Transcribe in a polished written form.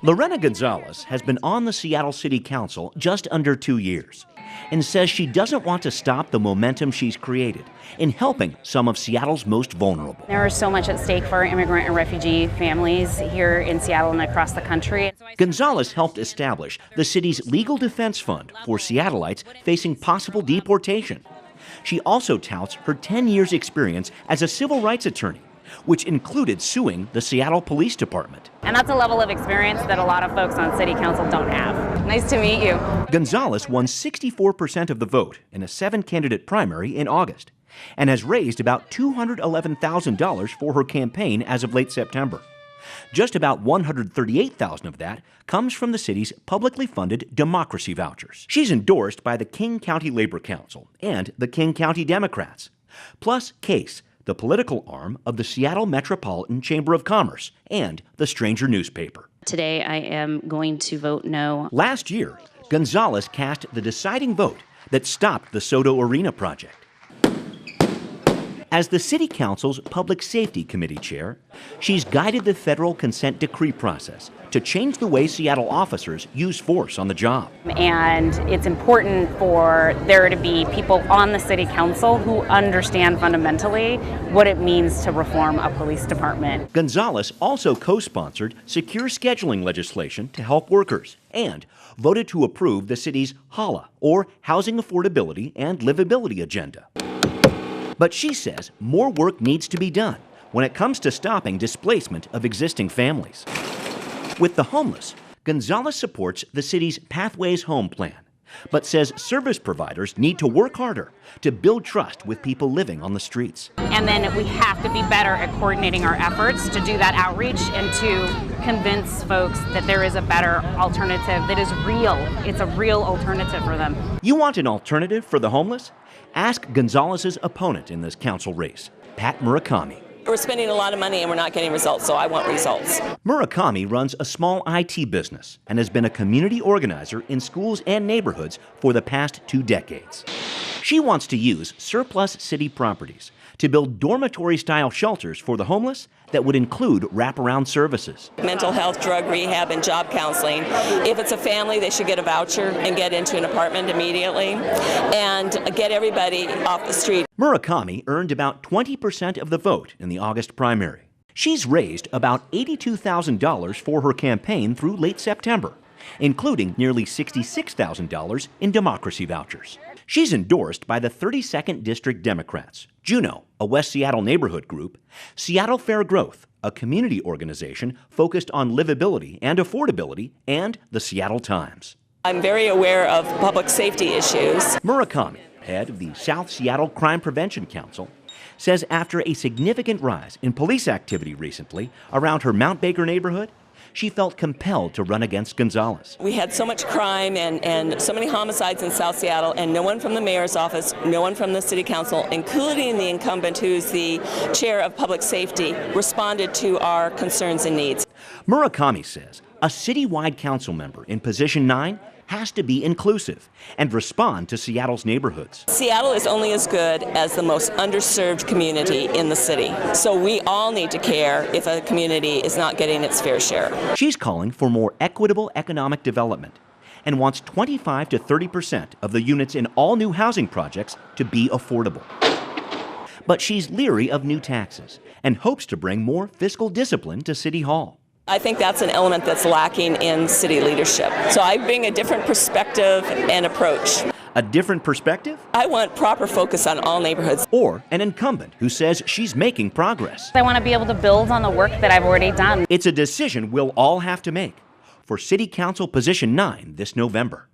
Lorena González has been on the Seattle City Council just under 2 years and says she doesn't want to stop the momentum she's created in helping some of Seattle's most vulnerable. There is so much at stake for immigrant and refugee families here in Seattle and across the country. González helped establish the city's Legal Defense Fund for Seattleites facing possible deportation. She also touts her 10 years' experience as a civil rights attorney, which included suing the Seattle Police Department. And that's a level of experience that a lot of folks on City Council don't have. Nice to meet you. González won 64% of the vote in a 7-candidate primary in August and has raised about $211,000 for her campaign as of late September. Just about $138,000 of that comes from the city's publicly funded democracy vouchers. She's endorsed by the King County Labor Council and the King County Democrats, plus CASE, the political arm of the Seattle Metropolitan Chamber of Commerce and the Stranger newspaper. Today I am going to vote no. Last year, González cast the deciding vote that stopped the Soto Arena project. As the City Council's Public Safety Committee chair, she's guided the federal consent decree process to change the way Seattle officers use force on the job. And it's important for there to be people on the City Council who understand fundamentally what it means to reform a police department. González also co-sponsored secure scheduling legislation to help workers and voted to approve the city's HALA, or Housing Affordability and Livability Agenda. But she says more work needs to be done when it comes to stopping displacement of existing families. With the homeless, González supports the city's Pathways Home Plan, but says service providers need to work harder to build trust with people living on the streets. And then we have to be better at coordinating our efforts to do that outreach and to convince folks that there is a better alternative that is real. It's a real alternative for them. You want an alternative for the homeless? Ask González's opponent in this council race, Pat Murakami. We're spending a lot of money and we're not getting results, so I want results. Murakami runs a small IT business and has been a community organizer in schools and neighborhoods for the past 2 decades. She wants to use surplus city properties to build dormitory-style shelters for the homeless that would include wraparound services. Mental health, drug rehab, and job counseling. If it's a family, they should get a voucher and get into an apartment immediately and get everybody off the street. Murakami earned about 20% of the vote in the August primary. She's raised about $82,000 for her campaign through late September, including nearly $66,000 in democracy vouchers. She's endorsed by the 32nd District Democrats, Juno, a West Seattle neighborhood group, Seattle Fair Growth, a community organization focused on livability and affordability, and the Seattle Times. I'm very aware of public safety issues. Murakami, head of the South Seattle Crime Prevention Council, says after a significant rise in police activity recently around her Mount Baker neighborhood, she felt compelled to run against González. We had so much crime and so many homicides in South Seattle, and no one from the mayor's office, no one from the city council, including the incumbent who's the chair of public safety, responded to our concerns and needs. Murakami says a citywide council member in position 9 has to be inclusive and respond to Seattle's neighborhoods. Seattle is only as good as the most underserved community in the city. So we all need to care if a community is not getting its fair share. She's calling for more equitable economic development and wants 25 to 30% of the units in all new housing projects to be affordable. But she's leery of new taxes and hopes to bring more fiscal discipline to City Hall. I think that's an element that's lacking in city leadership. So I bring a different perspective and approach. A different perspective? I want proper focus on all neighborhoods. Or an incumbent who says she's making progress. I want to be able to build on the work that I've already done. It's a decision we'll all have to make for City Council Position 9 this November.